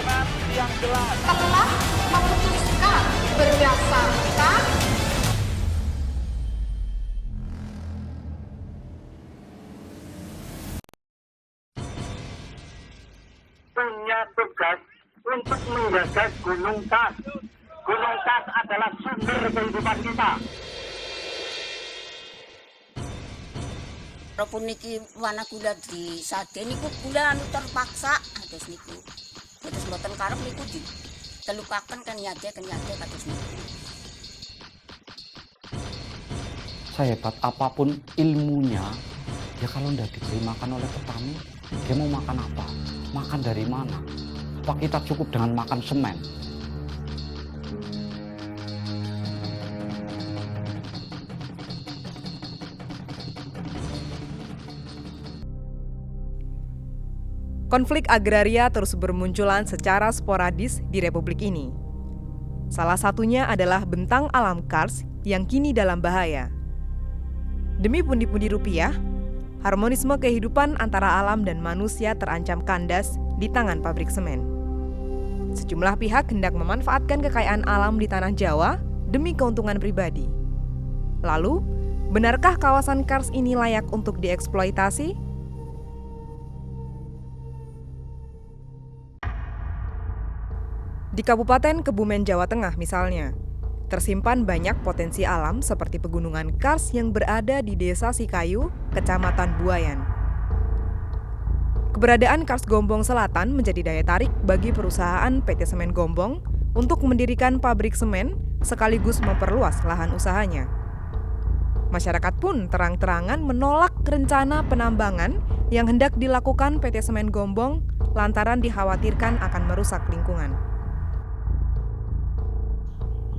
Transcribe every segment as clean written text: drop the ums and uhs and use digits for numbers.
dukungan yang jelas. Telah memutuskan berdasarkan punya tugas untuk menjaga Gunung Kas. Gunung Kas adalah sumber kehidupan kita. Walaupun niki wana kula di Sade niku kula terpaksa kados niku. Kados mboten karep niku ditelukaken kan nyade kados niku. Sehebat apapun ilmunya, ya kalau tidak diberi makan oleh petani, dia mau makan apa? Makan dari mana? Apa kita cukup dengan makan semen? Konflik agraria terus bermunculan secara sporadis di Republik ini. Salah satunya adalah bentang alam Kars yang kini dalam bahaya. Demi pundi-pundi rupiah, harmonisme kehidupan antara alam dan manusia terancam kandas di tangan pabrik semen. Sejumlah pihak hendak memanfaatkan kekayaan alam di tanah Jawa demi keuntungan pribadi. Lalu, benarkah kawasan Kars ini layak untuk dieksploitasi? Di Kabupaten Kebumen, Jawa Tengah misalnya, tersimpan banyak potensi alam seperti pegunungan Kars yang berada di Desa Sikayu, Kecamatan Buayan. Keberadaan Kars Gombong Selatan menjadi daya tarik bagi perusahaan PT Semen Gombong untuk mendirikan pabrik semen sekaligus memperluas lahan usahanya. Masyarakat pun terang-terangan menolak rencana penambangan yang hendak dilakukan PT Semen Gombong lantaran dikhawatirkan akan merusak lingkungan.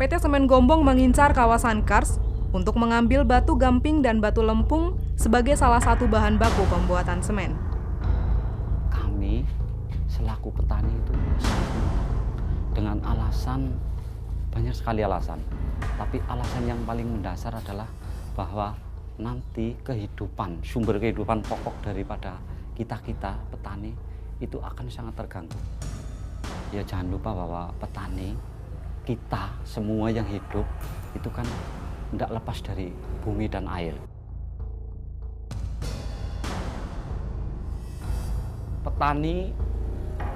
PT Semen Gombong mengincar kawasan Kars untuk mengambil batu gamping dan batu lempung sebagai salah satu bahan baku pembuatan semen. Kami selaku petani itu dengan alasan, banyak sekali alasan, tapi alasan yang paling mendasar adalah bahwa nanti kehidupan, sumber kehidupan pokok daripada kita-kita petani itu akan sangat terganggu. Ya jangan lupa bahwa petani kita semua yang hidup itu kan tidak lepas dari bumi dan air. Petani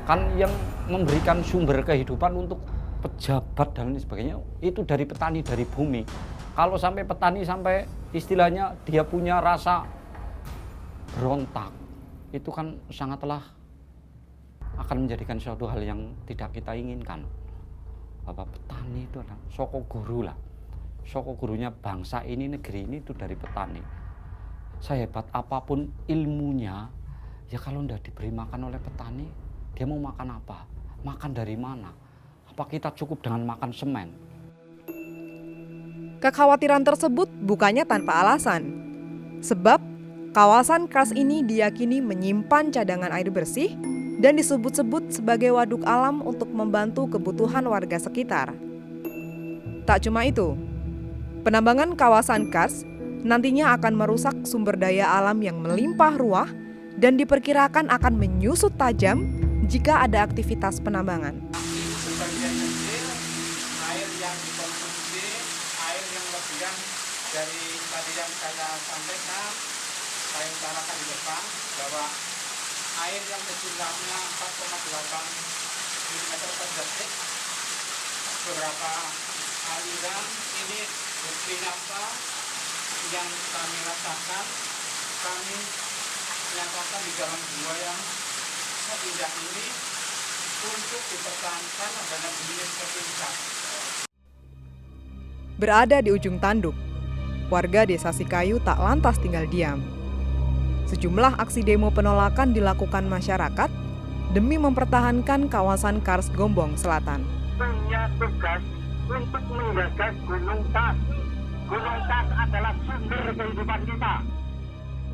kan yang memberikan sumber kehidupan untuk pejabat dan lain sebagainya itu dari petani, dari bumi. Kalau sampai petani sampai istilahnya dia punya rasa berontak, itu kan sangatlah akan menjadikan suatu hal yang tidak kita inginkan. Bapak petani itu adalah soko guru lah. Soko gurunya bangsa ini, negeri ini itu dari petani. Sehebat apapun ilmunya, ya kalau tidak diberi makan oleh petani, dia mau makan apa? Makan dari mana? Apa kita cukup dengan makan semen? Kekhawatiran tersebut bukannya tanpa alasan. Sebab kawasan Kars ini diyakini menyimpan cadangan air bersih dan disebut-sebut sebagai waduk alam untuk membantu kebutuhan warga sekitar. Tak cuma itu, penambangan kawasan Kars nantinya akan merusak sumber daya alam yang melimpah ruah dan diperkirakan akan menyusut tajam jika ada aktivitas penambangan. Sebagian kecil air yang dikonsumsi, air yang lebihan dari tadi yang saya sampaikan, saya utarakan di depan bahwa air yang kejumlahnya 4,8 mm per detik, beberapa aliran ini bukti nyata yang kami rasakan, kami nyatakan di dalam gua yang seindah ini untuk dipertahankan adanya bunyi sertifikat. Berada di ujung tanduk, warga Desa Sikayu tak lantas tinggal diam. Sejumlah aksi demo penolakan dilakukan masyarakat demi mempertahankan kawasan Kars Gombong Selatan. Punya tugas untuk menjaga Gunung Kas. Gunung Kas adalah sumber kehidupan kita.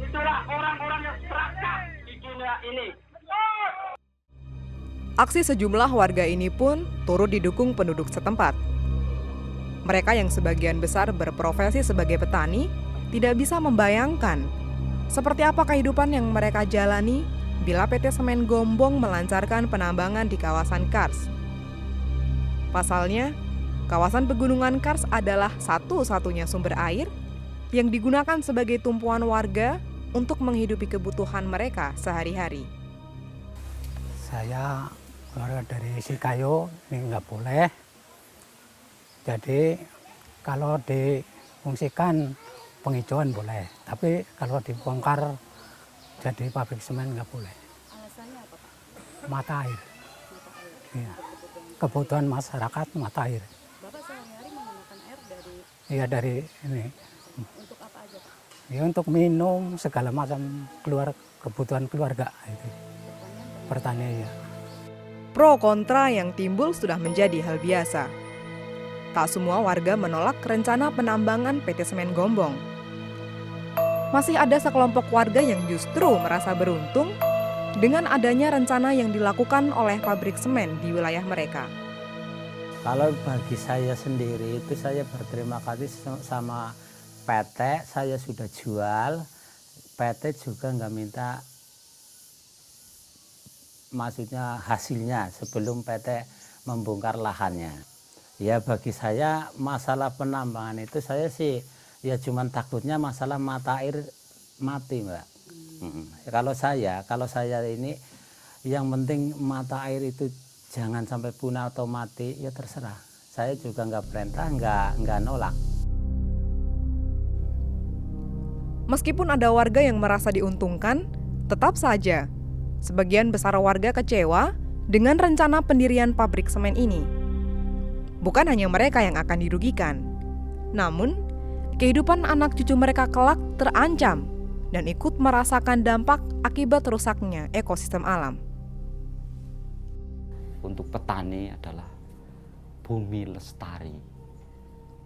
Itulah orang-orang yang serakah di dunia ini. Aksi sejumlah warga ini pun turut didukung penduduk setempat. Mereka yang sebagian besar berprofesi sebagai petani tidak bisa membayangkan seperti apa kehidupan yang mereka jalani bila PT Semen Gombong melancarkan penambangan di kawasan Kars. Pasalnya, kawasan pegunungan Kars adalah satu-satunya sumber air yang digunakan sebagai tumpuan warga untuk menghidupi kebutuhan mereka sehari-hari. Saya keluarga dari Sikayo ini nggak boleh. Jadi kalau difungsikan penghijauan boleh, tapi kalau dibongkar jadi pabrik semen nggak boleh. Alasannya apa, Pak? Mata air. Mata air. Iya. Kebutuhan masyarakat mata air. Bapak sehari-hari menggunakan air dari Iya dari ini. untuk apa aja, Pak? Ya untuk minum segala macam kebutuhan keluarga itu. Pertanian ya. Pro kontra yang timbul sudah menjadi hal biasa. Tak semua warga menolak rencana penambangan PT Semen Gombong. Masih ada sekelompok warga yang justru merasa beruntung dengan adanya rencana yang dilakukan oleh pabrik semen di wilayah mereka. Kalau bagi saya sendiri itu saya berterima kasih sama PT, saya sudah jual, PT juga nggak minta maksudnya hasilnya sebelum PT membongkar lahannya. Ya bagi saya masalah penambangan itu saya sih ya cuman takutnya masalah mata air mati, Mbak. Kalau saya ini yang penting mata air itu jangan sampai punah atau mati, ya terserah. Saya juga nggak perintah, nggak nolak. Meskipun ada warga yang merasa diuntungkan, tetap saja sebagian besar warga kecewa dengan rencana pendirian pabrik semen ini. Bukan hanya mereka yang akan dirugikan, namun kehidupan anak cucu mereka kelak terancam dan ikut merasakan dampak akibat rusaknya ekosistem alam. Untuk petani adalah bumi lestari.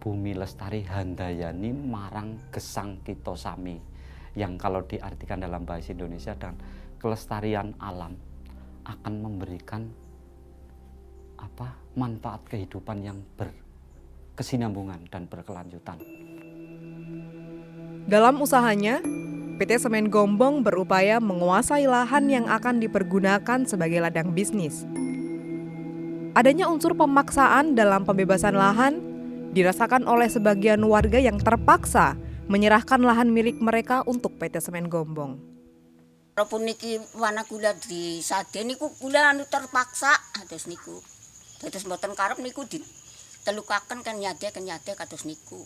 Bumi lestari handayani marang gesang kita sami. Yang kalau diartikan dalam bahasa Indonesia dan kelestarian alam akan memberikan manfaat kehidupan yang berkesinambungan dan berkelanjutan. Dalam usahanya, PT Semen Gombong berupaya menguasai lahan yang akan dipergunakan sebagai ladang bisnis. Adanya unsur pemaksaan dalam pembebasan lahan dirasakan oleh sebagian warga yang terpaksa menyerahkan lahan milik mereka untuk PT Semen Gombong. Walaupun niki wana kula di Sade niku kula terpaksa kados niku. Dados mboten karep niku ditelukaken kan nyade kados niku.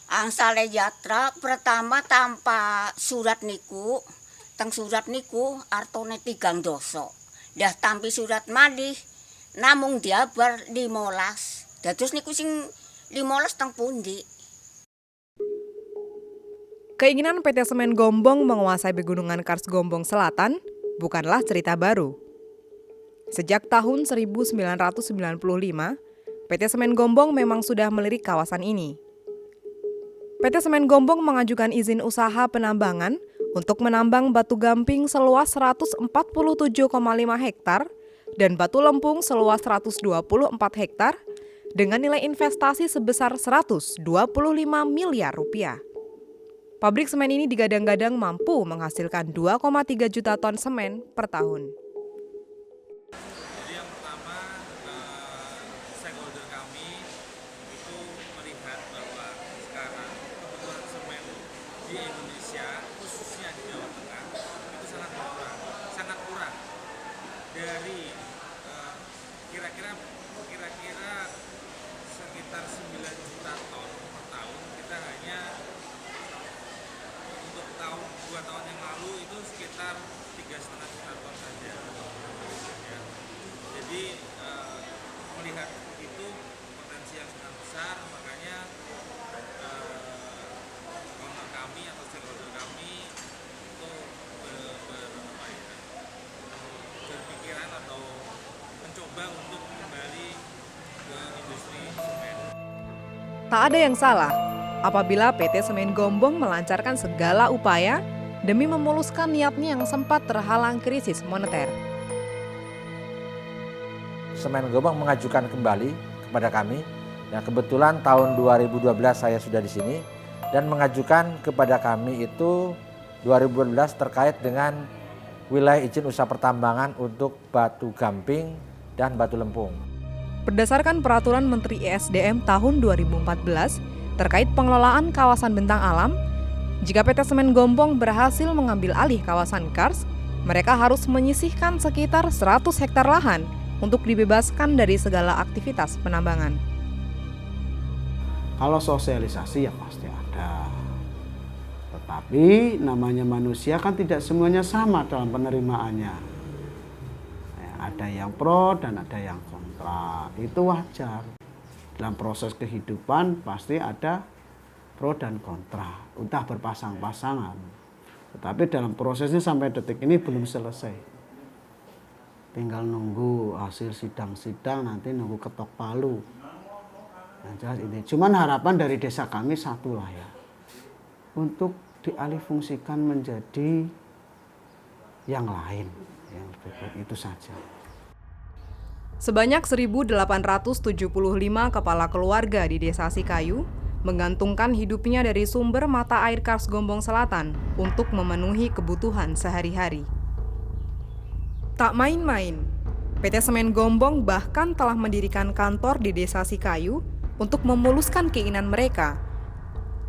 Angsale yatra pertama tanpa surat niku, teng surat niku artone 3 doso. Dah tampi surat malih namung diabar 15. Dados niku sing 15 teng pundi. Keinginan PT Semen Gombong menguasai pegunungan Kars Gombong Selatan bukanlah cerita baru. Sejak tahun 1995, PT Semen Gombong memang sudah melirik kawasan ini. PT Semen Gombong mengajukan izin usaha penambangan untuk menambang batu gamping seluas 147,5 hektar dan batu lempung seluas 124 hektar dengan nilai investasi sebesar 125 miliar rupiah. Pabrik semen ini digadang-gadang mampu menghasilkan 2,3 juta ton semen per tahun. Jadi yang pertama, stakeholder kami itu melihat bahwa sekarang kebutuhan semen di Indonesia, khususnya di Jawa Tengah, itu sangat kurang. Dari kira-kira sekitar 9 juta ton per tahun, kita hanya untuk 2 tahun yang lalu itu sekitar 3,5 juta ton saja. Ya. Jadi melihat itu potensi yang sangat besar, makanya owner kami atau stakeholder kami itu berpikiran atau mencoba untuk kembali ke industri semen. Tak ada yang salah apabila PT Semen Gombong melancarkan segala upaya demi memuluskan niatnya yang sempat terhalang krisis moneter. Semen Gombong mengajukan kembali kepada kami. Nah, kebetulan tahun 2012 saya sudah di sini dan mengajukan kepada kami itu 2012 terkait dengan wilayah izin usaha pertambangan untuk batu gamping dan batu lempung. Berdasarkan Peraturan Menteri ESDM tahun 2014 terkait pengelolaan kawasan bentang alam, jika PT Semen Gombong berhasil mengambil alih kawasan Kars, mereka harus menyisihkan sekitar 100 hektar lahan untuk dibebaskan dari segala aktivitas penambangan. Kalau sosialisasi ya pasti ada. Tetapi namanya manusia kan tidak semuanya sama dalam penerimaannya. Ada yang pro dan ada yang kontra. Itu wajar. Dalam proses kehidupan pasti ada pro dan kontra. Entah berpasang-pasangan. Tetapi dalam prosesnya sampai detik ini belum selesai. Tinggal nunggu hasil sidang-sidang, nanti nunggu ketok palu. Nah, jelas ini. Cuman harapan dari desa kami satu lah ya. Untuk dialihfungsikan menjadi yang lain. Yang lebih baik itu saja. Sebanyak 1.875 kepala keluarga di Desa Sikayu menggantungkan hidupnya dari sumber mata air Kars Gombong Selatan untuk memenuhi kebutuhan sehari-hari. Tak main-main, PT Semen Gombong bahkan telah mendirikan kantor di Desa Sikayu untuk memuluskan keinginan mereka.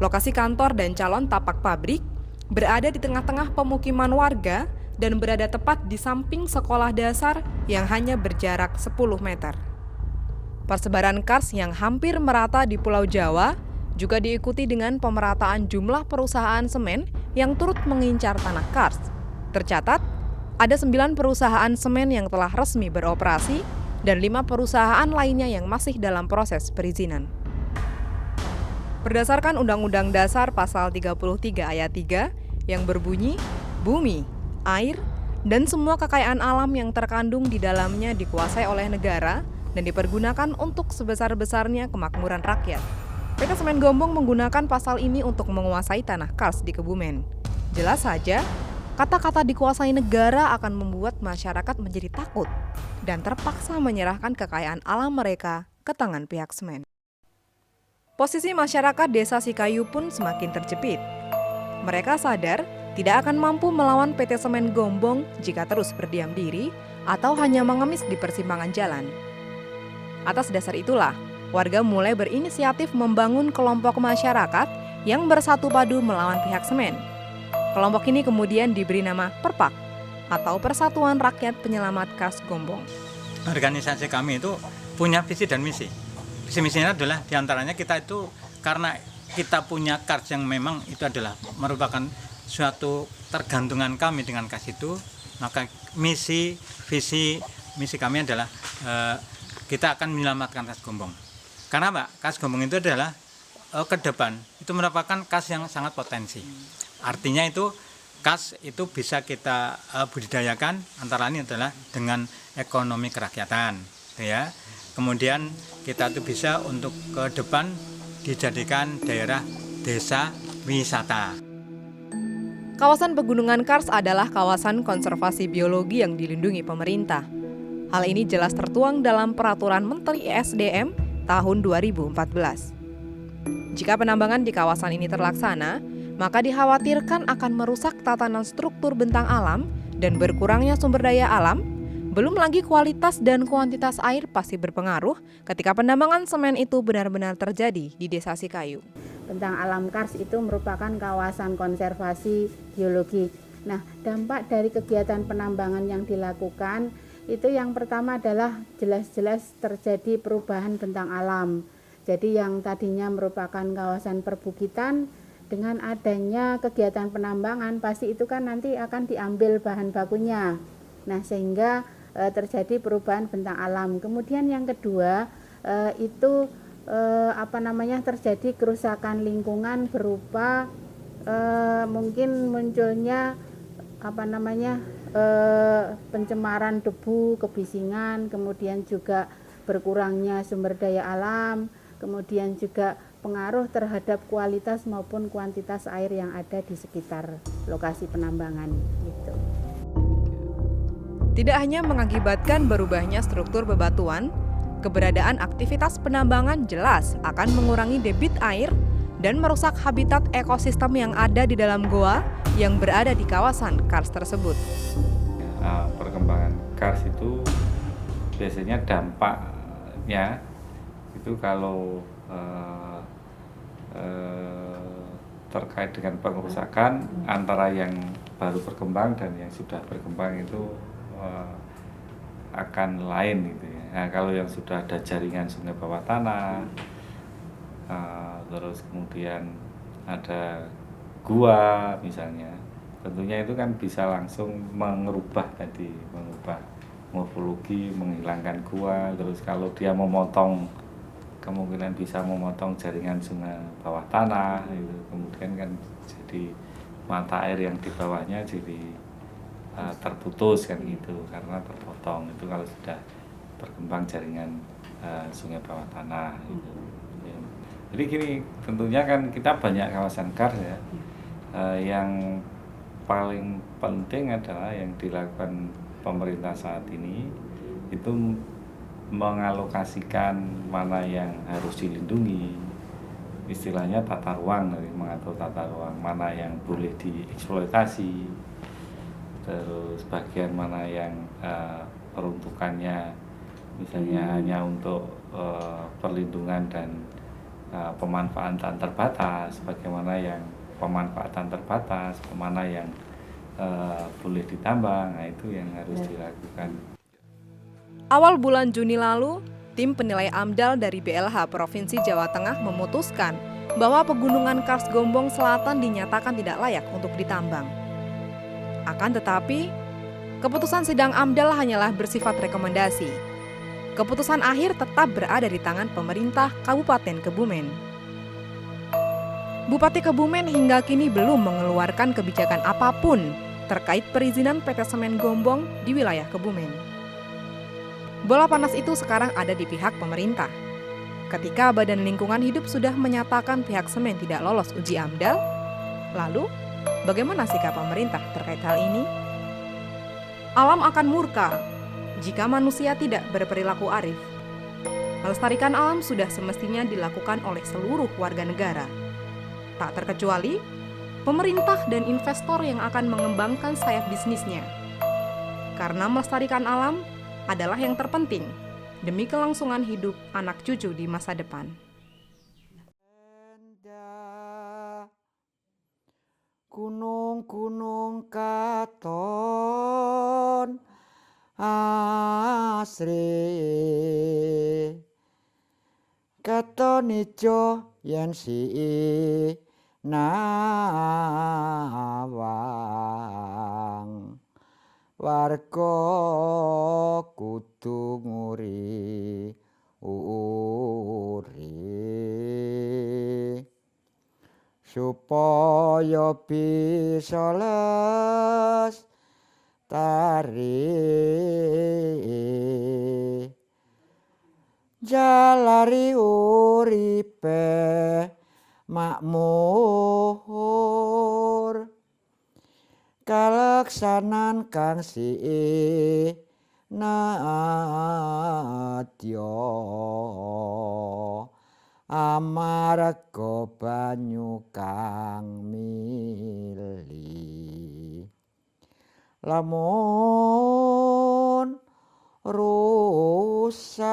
Lokasi kantor dan calon tapak pabrik berada di tengah-tengah pemukiman warga dan berada tepat di samping sekolah dasar yang hanya berjarak 10 meter. Persebaran Kars yang hampir merata di Pulau Jawa juga diikuti dengan pemerataan jumlah perusahaan semen yang turut mengincar tanah Kars. Tercatat, ada 9 perusahaan semen yang telah resmi beroperasi dan 5 perusahaan lainnya yang masih dalam proses perizinan. Berdasarkan Undang-Undang Dasar Pasal 33 Ayat 3 yang berbunyi, bumi, air, dan semua kekayaan alam yang terkandung di dalamnya dikuasai oleh negara dan dipergunakan untuk sebesar-besarnya kemakmuran rakyat. PT Semen Gombong menggunakan pasal ini untuk menguasai tanah Kars di Kebumen. Jelas saja, kata-kata dikuasai negara akan membuat masyarakat menjadi takut dan terpaksa menyerahkan kekayaan alam mereka ke tangan pihak semen. Posisi masyarakat Desa Sikayu pun semakin terjepit. Mereka sadar tidak akan mampu melawan PT Semen Gombong jika terus berdiam diri atau hanya mengemis di persimpangan jalan. Atas dasar itulah, warga mulai berinisiatif membangun kelompok masyarakat yang bersatu padu melawan pihak semen. Kelompok ini kemudian diberi nama Perpak atau Persatuan Rakyat Penyelamat Kars Gombong. Organisasi kami itu punya visi dan misi. Visi-misinya adalah diantaranya kita itu karena kita punya Kars yang memang itu adalah merupakan suatu tergantungan kami dengan Kars itu, maka misi kami adalah kita akan menyelamatkan Kars Gombong. Karena Pak, Kars Gombong itu adalah ke depan itu merupakan Kars yang sangat potensi. Artinya itu Kars itu bisa kita budidayakan antara lain adalah dengan ekonomi kerakyatan, ya. Kemudian kita itu bisa untuk ke depan dijadikan daerah desa wisata. Kawasan Pegunungan Kars adalah kawasan konservasi biologi yang dilindungi pemerintah. Hal ini jelas tertuang dalam Peraturan Menteri ESDM tahun 2014. Jika penambangan di kawasan ini terlaksana, maka dikhawatirkan akan merusak tatanan struktur bentang alam dan berkurangnya sumber daya alam. Belum lagi kualitas dan kuantitas air pasti berpengaruh ketika penambangan semen itu benar-benar terjadi di Desa Sikayu. Bentang alam Kars itu merupakan kawasan konservasi biologi. Nah, dampak dari kegiatan penambangan yang dilakukan itu yang pertama adalah jelas-jelas terjadi perubahan bentang alam. Jadi yang tadinya merupakan kawasan perbukitan, dengan adanya kegiatan penambangan pasti itu kan nanti akan diambil bahan bakunya. Nah, sehingga terjadi perubahan bentang alam. Kemudian yang kedua itu terjadi kerusakan lingkungan berupa mungkin munculnya pencemaran debu, kebisingan, kemudian juga berkurangnya sumber daya alam, kemudian juga pengaruh terhadap kualitas maupun kuantitas air yang ada di sekitar lokasi penambangan gitu. Tidak hanya mengakibatkan berubahnya struktur bebatuan, keberadaan aktivitas penambangan jelas akan mengurangi debit air dan merusak habitat ekosistem yang ada di dalam goa yang berada di kawasan Kars tersebut. perkembangan kars itu biasanya dampaknya itu kalau terkait dengan pengerusakan antara yang baru berkembang dan yang sudah berkembang itu akan lain gitu ya. Nah, kalau yang sudah ada jaringan sungai bawah tanah, terus kemudian ada gua misalnya, tentunya itu kan bisa langsung mengubah morfologi, menghilangkan gua. Terus kalau dia memotong, kemungkinan bisa memotong jaringan sungai bawah tanah, gitu. Kemudian kan jadi mata air yang di bawahnya jadi terputus kan gitu, karena terpotong itu kalau sudah berkembang jaringan sungai bawah tanah gitu. Ya. Jadi gini, tentunya kan kita banyak kawasan kars ya, yang paling penting adalah yang dilakukan pemerintah saat ini itu mengalokasikan mana yang harus dilindungi, istilahnya tata ruang, mengatur tata ruang, mana yang boleh dieksploitasi, terus bagian mana yang peruntukannya misalnya hanya untuk perlindungan dan pemanfaatan terbatas, bagaimana yang pemanfaatan terbatas, mana yang boleh ditambang, nah itu yang harus dilakukan. Awal bulan Juni lalu, tim penilai AMDAL dari BLH Provinsi Jawa Tengah memutuskan bahwa pegunungan Kars Gombong Selatan dinyatakan tidak layak untuk ditambang. Akan tetapi, keputusan sidang AMDAL hanyalah bersifat rekomendasi. Keputusan akhir tetap berada di tangan pemerintah Kabupaten Kebumen. Bupati Kebumen hingga kini belum mengeluarkan kebijakan apapun terkait perizinan PT Semen Gombong di wilayah Kebumen. Bola panas itu sekarang ada di pihak pemerintah. Ketika Badan Lingkungan Hidup sudah menyatakan pihak semen tidak lolos uji AMDAL, lalu bagaimana sikap pemerintah terkait hal ini? Alam akan murka jika manusia tidak berperilaku arif. Melestarikan alam sudah semestinya dilakukan oleh seluruh warga negara. Tak terkecuali pemerintah dan investor yang akan mengembangkan sayap bisnisnya. Karena melestarikan alam adalah yang terpenting demi kelangsungan hidup anak cucu di masa depan. Gunung-gunung katon asri katon ijo yen si nawang warga kudu nguri supaya bisa lestari jalari uripe makmur kalaksanan kang nadya amarga banyu kang mili lamun rusak